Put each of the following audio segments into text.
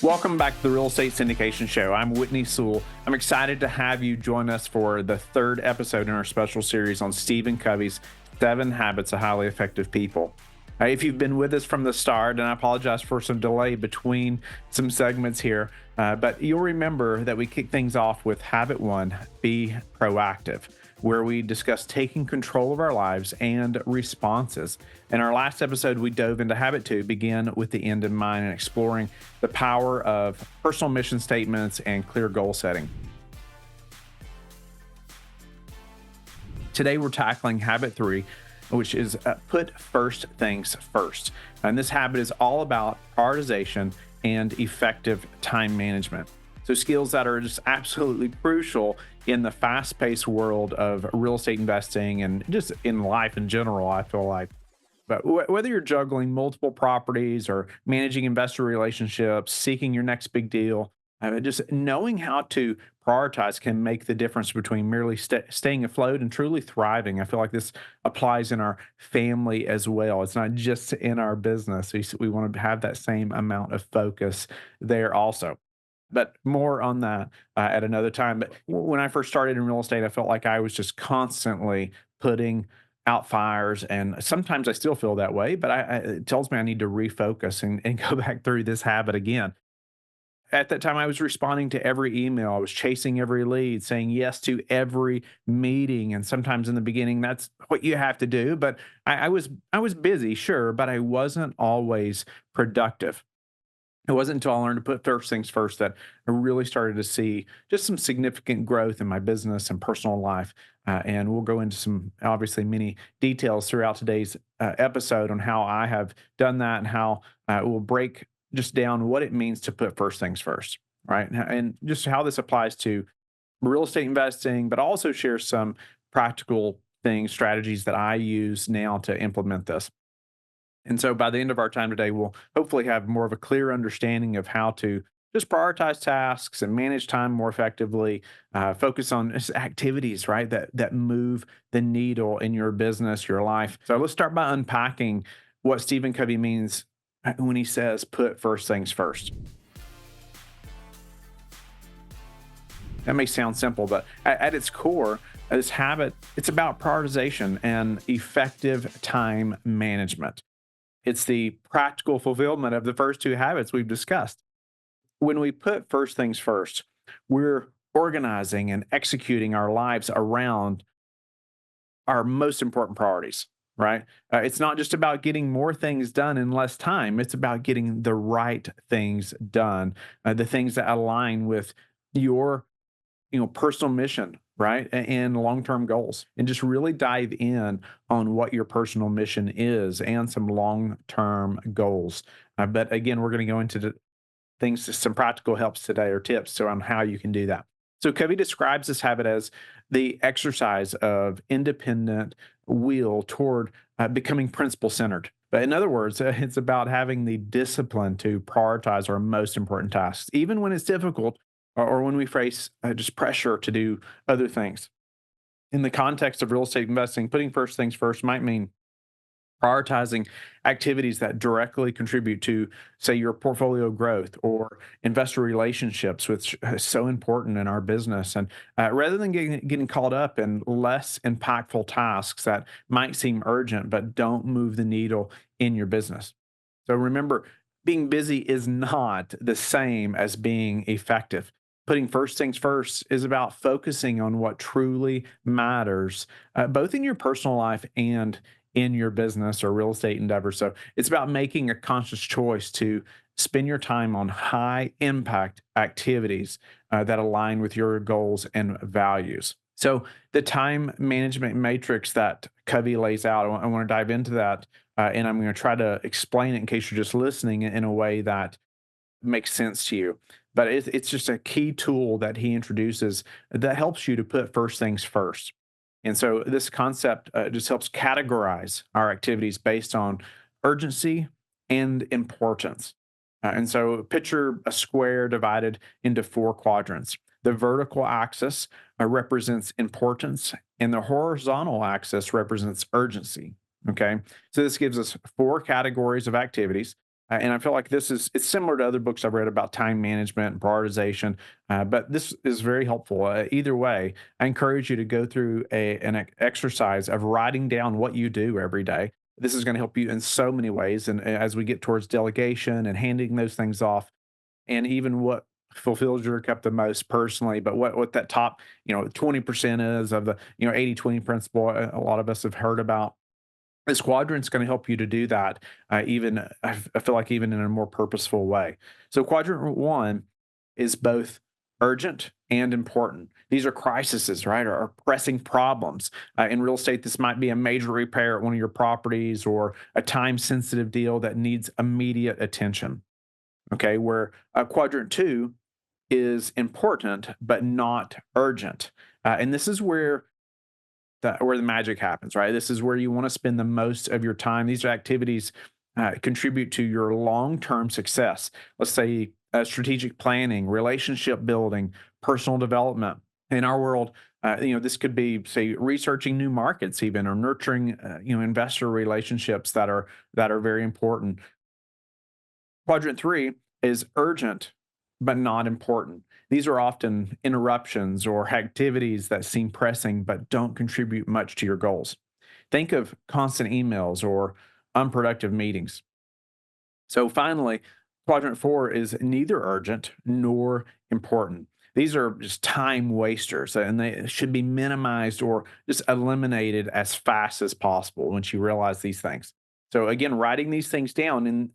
Welcome back to the Real Estate Syndication Show. I'm Whitney Sewell. I'm excited to have you join us for the third episode in our special series on Stephen Covey's 7 Habits of Highly Effective People. If you've been with us from the start, and I apologize for some delay between some segments here, but you'll remember that we kick things off with Habit 1, Be Proactive, where we discuss taking control of our lives and responses. In our last episode, we dove into Habit 2, Begin with the End in Mind, and exploring the power of personal mission statements and clear goal setting. Today, we're tackling Habit 3, which is put first things first. And this habit is all about prioritization and effective time management. So skills that are just absolutely crucial in the fast-paced world of real estate investing and just in life in general, I feel like. But whether you're juggling multiple properties or managing investor relationships, seeking your next big deal, just knowing how to prioritize can make the difference between merely staying afloat and truly thriving. I feel like this applies in our family as well. It's not just in our business. We want to have that same amount of focus there also. But more on that at another time. But when I first started in real estate, I felt like I was just constantly putting out fires, and sometimes I still feel that way, but it tells me I need to refocus and go back through this habit again. At that time, I was responding to every email. I was chasing every lead, saying yes to every meeting. And sometimes in the beginning, that's what you have to do. But I was busy, sure, but I wasn't always productive. It wasn't until I learned to put first things first that I really started to see just some significant growth in my business and personal life. And we'll go into some, obviously, many details throughout today's episode on how I have done that and how it will break just down what it means to put first things first, right? And just how this applies to real estate investing, but also share some practical things, strategies that I use now to implement this. And so by the end of our time today, we'll hopefully have more of a clear understanding of how to just prioritize tasks and manage time more effectively, focus on just activities, right, that move the needle in your business, your life. So let's start by unpacking what Stephen Covey means when he says, put first things first. That may sound simple, but at its core, this habit, it's about prioritization and effective time management. It's the practical fulfillment of the first 2 habits we've discussed. When we put first things first, we're organizing and executing our lives around our most important priorities, right? It's not just about getting more things done in less time. It's about getting the right things done, the things that align with your, personal mission, right? And long-term goals, and just really dive in on what your personal mission is and some long-term goals. But again, we're going to go into things, some practical helps today or tips on how you can do that. So Covey describes this habit as the exercise of independent will toward becoming principle-centered. But in other words, it's about having the discipline to prioritize our most important tasks, even when it's difficult or when we face just pressure to do other things. In the context of real estate investing, putting first things first might mean prioritizing activities that directly contribute to, say, your portfolio growth or investor relationships, which is so important in our business. And rather than getting caught up in less impactful tasks that might seem urgent but don't move the needle in your business. So remember, being busy is not the same as being effective. Putting first things first is about focusing on what truly matters, both in your personal life and in your business or real estate endeavor. So it's about making a conscious choice to spend your time on high impact activities that align with your goals and values. So the time management matrix that Covey lays out, I want to dive into that, and I'm going to try to explain it in case you're just listening in a way that makes sense to you. But it's just a key tool that he introduces that helps you to put first things first. And so this concept just helps categorize our activities based on urgency and importance. And so picture a square divided into 4 quadrants. The vertical axis represents importance, and the horizontal axis represents urgency. Okay. So this gives us 4 categories of activities. And I feel like it's similar to other books I've read about time management and prioritization, but this is very helpful. Either way, I encourage you to go through exercise of writing down what you do every day. This is going to help you in so many ways. And as we get towards delegation and handing those things off, and even what fulfills your cup the most personally, but what that top 20% is of the 80/20 principle, a lot of us have heard about. This quadrant's going to help you to do that, even I feel like even in a more purposeful way. So quadrant one is both urgent and important. These are crises, right? Or pressing problems. In real estate, this might be a major repair at one of your properties or a time sensitive deal that needs immediate attention. Okay. Where quadrant two is important, but not urgent. And this is where the magic happens, right? This is where you want to spend the most of your time. These activities contribute to your long-term success. Let's say strategic planning, relationship building, personal development. In our world, this could be, say, researching new markets, even, or nurturing, investor relationships that are very important. Quadrant three is urgent, but not important. These are often interruptions or activities that seem pressing but don't contribute much to your goals. Think of constant emails or unproductive meetings. So finally, quadrant four is neither urgent nor important. These are just time wasters and they should be minimized or just eliminated as fast as possible once you realize these things. So again, writing these things down in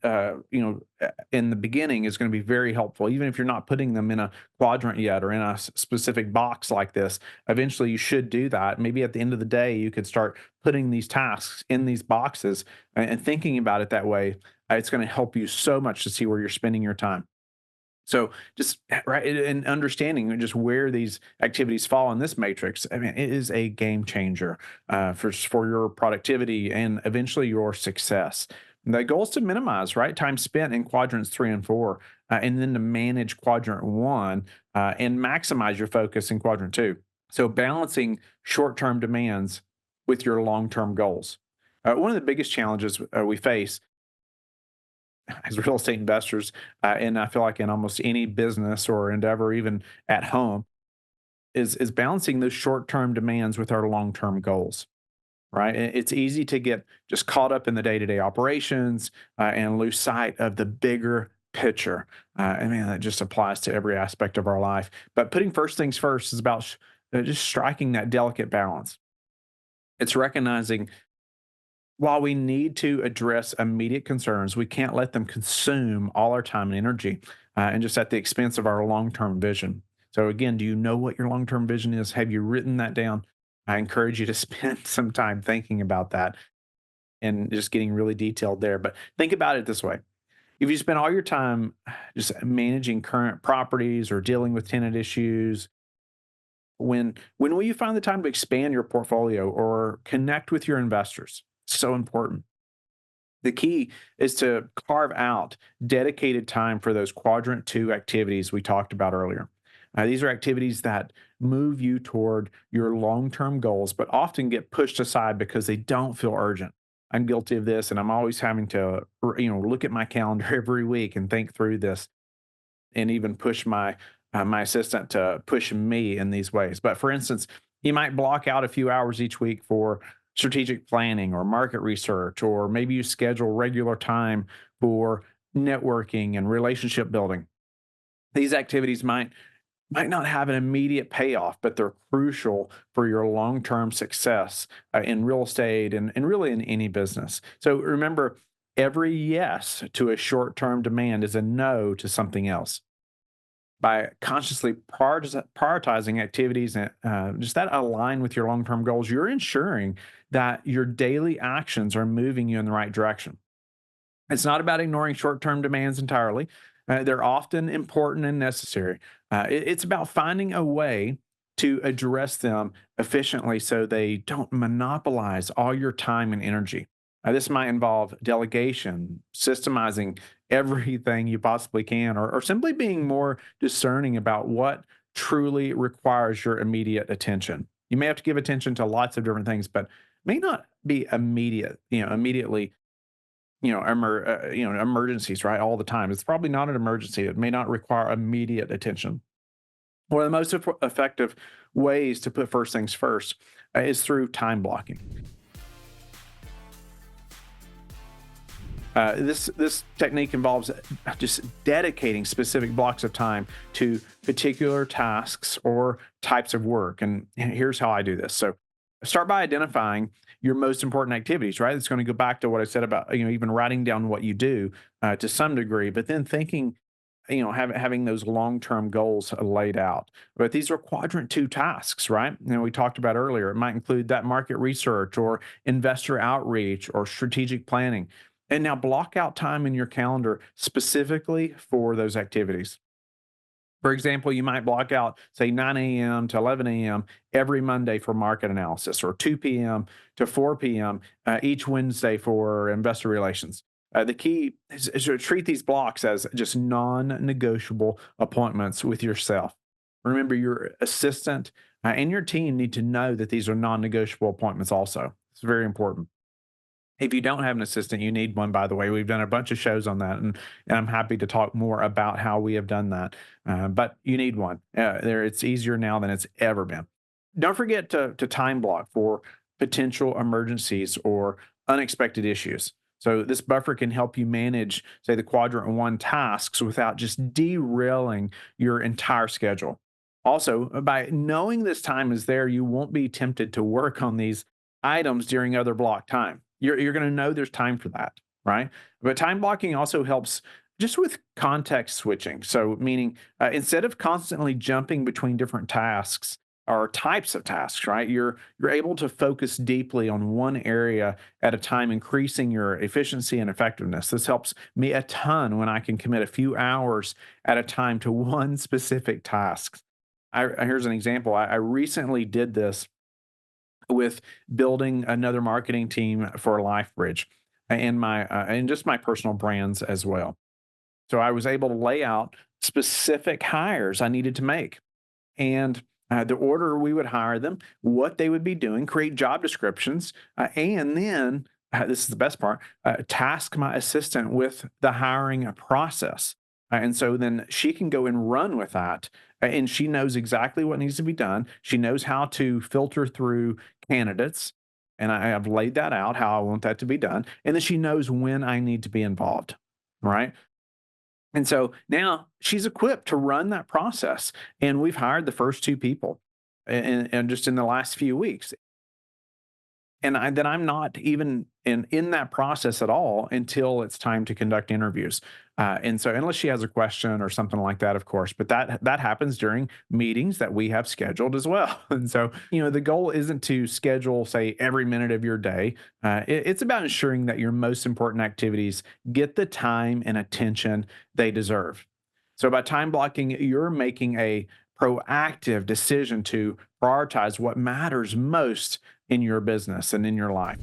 the beginning is going to be very helpful. Even if you're not putting them in a quadrant yet or in a specific box like this, eventually you should do that. Maybe at the end of the day, you could start putting these tasks in these boxes and thinking about it that way. It's going to help you so much to see where you're spending your time. So just right and understanding just where these activities fall in this matrix, I mean, it is a game changer for your productivity and eventually your success. The goal is to minimize right time spent in quadrants three and four, and then to manage quadrant one and maximize your focus in quadrant two. So balancing short-term demands with your long-term goals. One of the biggest challenges we face as real estate investors, and I feel like in almost any business or endeavor, even at home, is balancing those short term demands with our long term goals. Right? It's easy to get just caught up in the day to day operations and lose sight of the bigger picture. I mean, that just applies to every aspect of our life. But putting first things first is about just striking that delicate balance. It's recognizing while we need to address immediate concerns, we can't let them consume all our time and energy and just at the expense of our long term vision. So, again, do you know what your long term vision is? Have you written that down? I encourage you to spend some time thinking about that and just getting really detailed there. But think about it this way: if you spend all your time just managing current properties or dealing with tenant issues, when will you find the time to expand your portfolio or connect with your investors? So important. The key is to carve out dedicated time for those quadrant two activities we talked about earlier. These are activities that move you toward your long term goals, but often get pushed aside because they don't feel urgent. I'm guilty of this, and I'm always having to, look at my calendar every week and think through this and even push my assistant to push me in these ways. But for instance, you might block out a few hours each week for strategic planning or market research, or maybe you schedule regular time for networking and relationship building. These activities might not have an immediate payoff, but they're crucial for your long term success in real estate and really in any business. So remember, every yes to a short term demand is a no to something else. By consciously prioritizing activities and just that align with your long term goals, you're ensuring that your daily actions are moving you in the right direction. It's not about ignoring short term demands entirely. They're often important and necessary. It's about finding a way to address them efficiently so they don't monopolize all your time and energy. This might involve delegation, systemizing everything you possibly can, or simply being more discerning about what truly requires your immediate attention. You may have to give attention to lots of different things, but may not be immediately emergencies, right? All the time. It's probably not an emergency. It may not require immediate attention. One of the most effective ways to put first things first is through time blocking. This technique involves just dedicating specific blocks of time to particular tasks or types of work. And here's how I do this. So start by identifying your most important activities, right? It's going to go back to what I said about, even writing down what you do to some degree, but then thinking, having those long-term goals laid out. But these are quadrant two tasks, right? We talked about earlier. It might include that market research or investor outreach or strategic planning. And now block out time in your calendar specifically for those activities. For example, you might block out, say, 9 a.m. to 11 a.m. every Monday for market analysis, or 2 p.m. to 4 p.m. Each Wednesday for investor relations. The key is to treat these blocks as just non negotiable appointments with yourself. Remember, your assistant and your team need to know that these are non negotiable appointments, also. It's very important. If you don't have an assistant, you need one, by the way. We've done a bunch of shows on that, and I'm happy to talk more about how we have done that. But you need one. It's easier now than it's ever been. Don't forget to time block for potential emergencies or unexpected issues. So this buffer can help you manage, say, the quadrant one tasks without just derailing your entire schedule. Also, by knowing this time is there, you won't be tempted to work on these items during other block time. You're going to know there's time for that, right? But time blocking also helps just with context switching. So, meaning instead of constantly jumping between different tasks or types of tasks, right? You're able to focus deeply on one area at a time, increasing your efficiency and effectiveness. This helps me a ton when I can commit a few hours at a time to one specific task. Here's an example. I recently did this with building another marketing team for LifeBridge and my and just my personal brands as well. So I was able to lay out specific hires I needed to make and the order we would hire them, what they would be doing, create job descriptions, and then this is the best part, task my assistant with the hiring process. And so then she can go and run with that. And she knows exactly what needs to be done. She knows how to filter through candidates. And I have laid that out, how I want that to be done. And then she knows when I need to be involved. Right. And so now she's equipped to run that process. And we've hired the first two people and just in the last few weeks. And then I'm not even in that process at all until it's time to conduct interviews. And so, unless she has a question or something like that, of course, but that happens during meetings that we have scheduled as well. And so, the goal isn't to schedule, say, every minute of your day. It's about ensuring that your most important activities get the time and attention they deserve. So, by time blocking, you're making a proactive decision to prioritize what matters most in your business and in your life.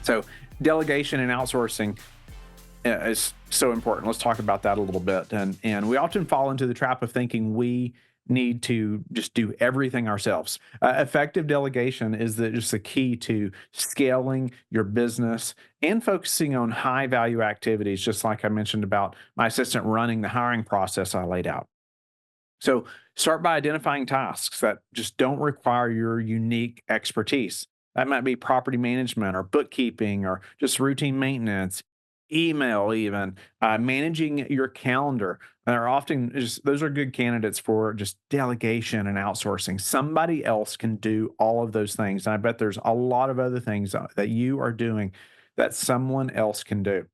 So, delegation and outsourcing is so important. Let's talk about that a little bit. And we often fall into the trap of thinking we need to just do everything ourselves. Effective delegation is just the key to scaling your business and focusing on high value activities, just like I mentioned about my assistant running the hiring process I laid out. So start by identifying tasks that just don't require your unique expertise. That might be property management or bookkeeping or just routine maintenance, email, even managing your calendar. Are often just those are good candidates for just delegation and outsourcing. Somebody else can do all of those things. And I bet there's a lot of other things that you are doing that someone else can do.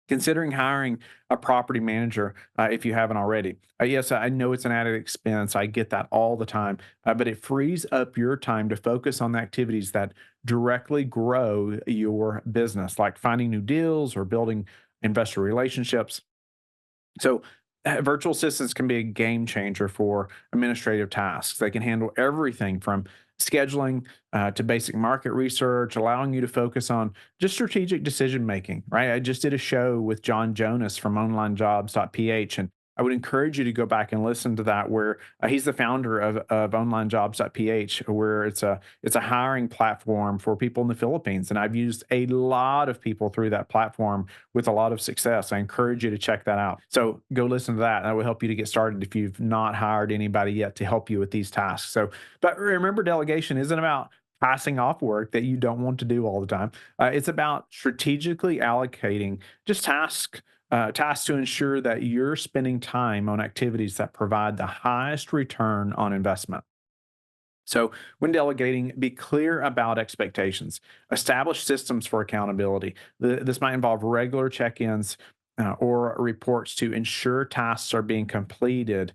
Considering hiring a property manager if you haven't already. Yes, I know it's an added expense. I get that all the time, but it frees up your time to focus on the activities that directly grow your business, like finding new deals or building investor relationships. So, virtual assistants can be a game changer for administrative tasks. They can handle everything from scheduling to basic market research, allowing you to focus on just strategic decision making, right? I just did a show with John Jonas from onlinejobs.ph, and I would encourage you to go back and listen to that. Where he's the founder of onlinejobs.ph, where it's a hiring platform for people in the Philippines, and I've used a lot of people through that platform with a lot of success. I encourage you to check that out. So go listen to that. That will help you to get started if you've not hired anybody yet to help you with these tasks. So, but remember, delegation isn't about passing off work that you don't want to do all the time. It's about strategically allocating just tasks to ensure that you're spending time on activities that provide the highest return on investment. So, when delegating, be clear about expectations, establish systems for accountability. This might involve regular check ins or reports to ensure tasks are being completed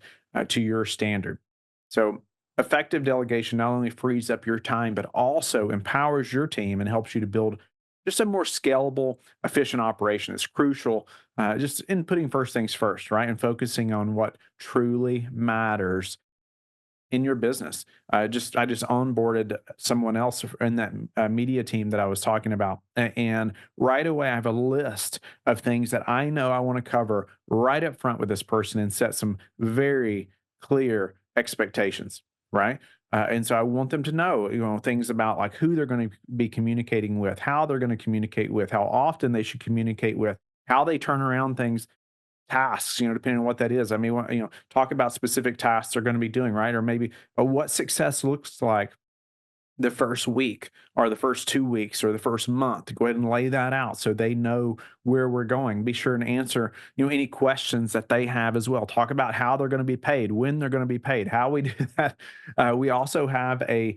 to your standard. So, effective delegation not only frees up your time, but also empowers your team and helps you to build just a more scalable, efficient operation. It's crucial just in putting first things first, right? And focusing on what truly matters in your business. I just onboarded someone else in that media team that I was talking about, and right away I have a list of things that I know I want to cover right up front with this person and set some very clear expectations, right? And so I want them to know, things about like who they're going to be communicating with, how they're going to communicate with, how often they should communicate with, how they turn around things tasks, depending on what that is. I mean, talk about specific tasks they're going to be doing, right? Or maybe what success looks like the first week or the first 2 weeks or the first month. Go ahead and lay that out so they know where we're going. Be sure and answer, any questions that they have as well. Talk about how they're going to be paid, when they're going to be paid, how we do that. We also have a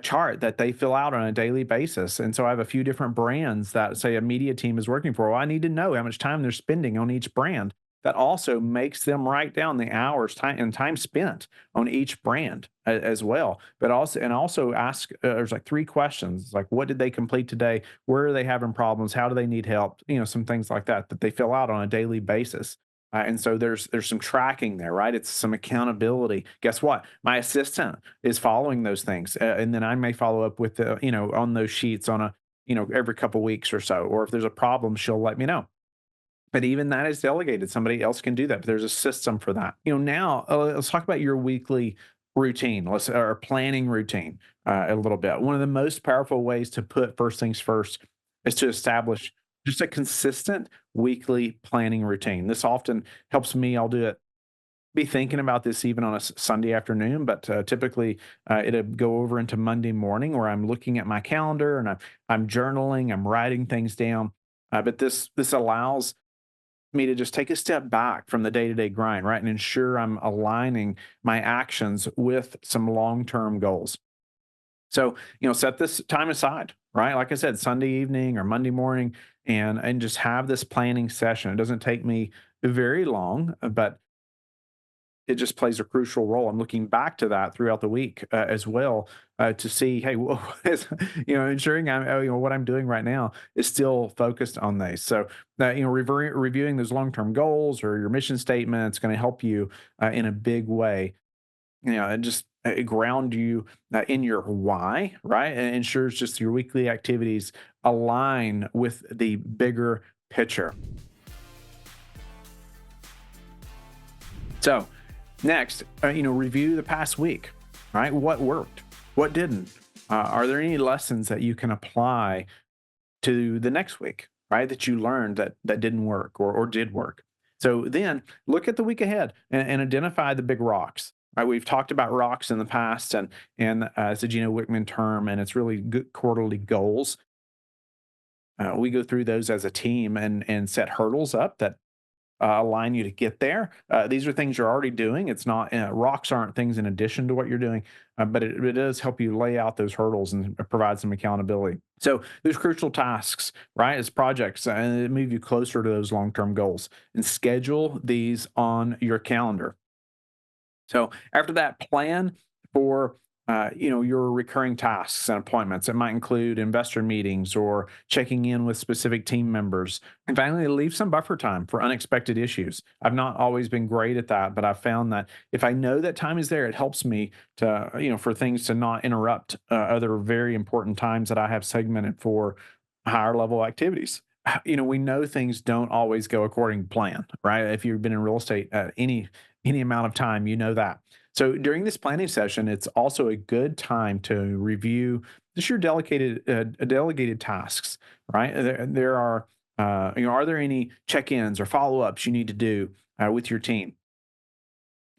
chart that they fill out on a daily basis. And so I have a few different brands that say a media team is working for. Well, I need to know how much time they're spending on each brand. That also makes them write down the hours time and time spent on each brand as well. But also ask, there's like 3 questions, like what did they complete today? Where are they having problems? How do they need help? Some things like that that they fill out on a daily basis. And so there's some tracking there, right? It's some accountability. Guess what? My assistant is following those things, and then I may follow up with on those sheets on a every couple weeks or so. Or if there's a problem, she'll let me know. But even that is delegated. Somebody else can do that. But there's a system for that. Now let's talk about your weekly routine. Let's or planning routine a little bit. One of the most powerful ways to put first things first is to establish just a consistent weekly planning routine. This often helps me. I'll do it. Be thinking about this even on a Sunday afternoon, but typically it'll go over into Monday morning where I'm looking at my calendar and I'm journaling, I'm writing things down. But this allows me to just take a step back from the day-to-day grind, right? And ensure I'm aligning my actions with some long-term goals. So, set this time aside, right? Like I said, Sunday evening or Monday morning, and just have this planning session. It doesn't take me very long, but it just plays a crucial role. I'm looking back to that throughout the week as well to see, hey, ensuring what I'm doing right now is still focused on these. So, reviewing those long-term goals or your mission statement is going to help you in a big way. And just ground you in your why, right? And ensures just your weekly activities align with the bigger picture. So, next, review the past week, right? What worked? What didn't? Are there any lessons that you can apply to the next week, right? That you learned that didn't work or did work. So then look at the week ahead and identify the big rocks. Right, we've talked about rocks in the past, and it's a Gino Wickman term, and it's really good quarterly goals. We go through those as a team and set hurdles up that align you to get there. These are things you're already doing. It's not rocks aren't things in addition to what you're doing, but it does help you lay out those hurdles and provide some accountability. So there's crucial tasks, right? As projects, and move you closer to those long-term goals, and schedule these on your calendar. So after that, plan for your recurring tasks and appointments. It might include investor meetings or checking in with specific team members. And finally, leave some buffer time for unexpected issues. I've not always been great at that, but I've found that if I know that time is there, it helps me to for things to not interrupt other very important times that I have segmented for higher level activities. we know things don't always go according to plan, right? If you've been in real estate any amount of time, you know that. So during this planning session, it's also a good time to review just your delegated tasks, right? There are are there any check-ins or follow-ups you need to do with your team?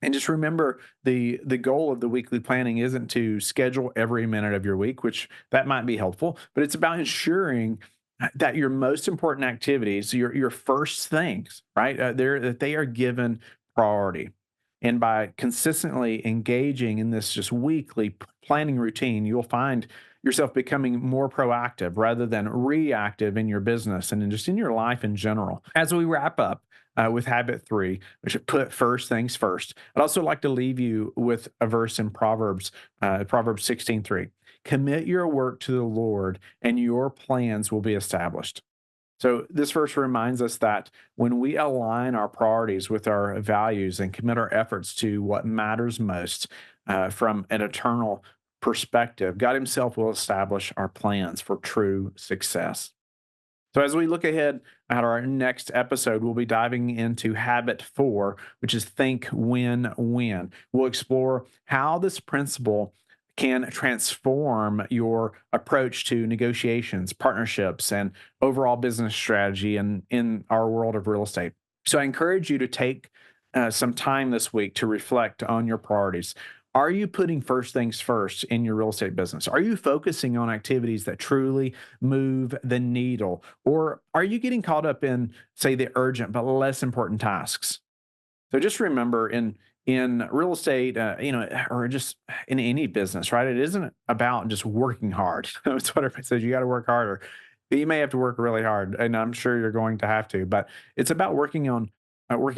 And just remember, the goal of the weekly planning isn't to schedule every minute of your week, which that might be helpful, but it's about ensuring that your most important activities, your first things, right, that they are given priority. And by consistently engaging in this just weekly planning routine, you'll find yourself becoming more proactive rather than reactive in your business and just in your life in general. As we wrap up, with habit three, we should put first things first. I'd also like to leave you with a verse in Proverbs 16:3. Commit your work to the Lord, and your plans will be established. So, this verse reminds us that when we align our priorities with our values and commit our efforts to what matters most from an eternal perspective, God Himself will establish our plans for true success. So, as we look ahead at our next episode, we'll be diving into habit four, which is think win win. We'll explore how this principle can transform your approach to negotiations, partnerships, and overall business strategy in our world of real estate. So, I encourage you to take some time this week to reflect on your priorities. Are you putting first things first in your real estate business? Are you focusing on activities that truly move the needle? Or are you getting caught up in, say, the urgent but less important tasks? So just remember in real estate, or just in any business, right? It isn't about just working hard. That's what everybody says. You got to work harder. You may have to work really hard, and I'm sure you're going to have to. But it's about working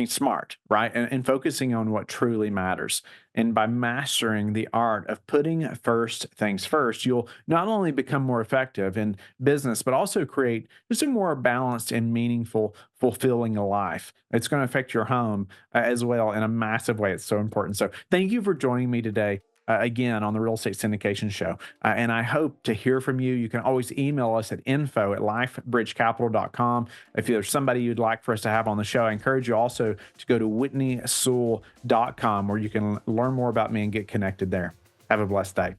smart, right? And focusing on what truly matters. And by mastering the art of putting first things first, you'll not only become more effective in business, but also create just a more balanced and meaningful, fulfilling life. It's going to affect your home as well in a massive way. It's so important. So thank you for joining me today. Again, on the Real Estate Syndication Show. And I hope to hear from you. You can always email us at info@lifebridgecapital.com. If there's somebody you'd like for us to have on the show, I encourage you also to go to whitneysewell.com where you can learn more about me and get connected there. Have a blessed day.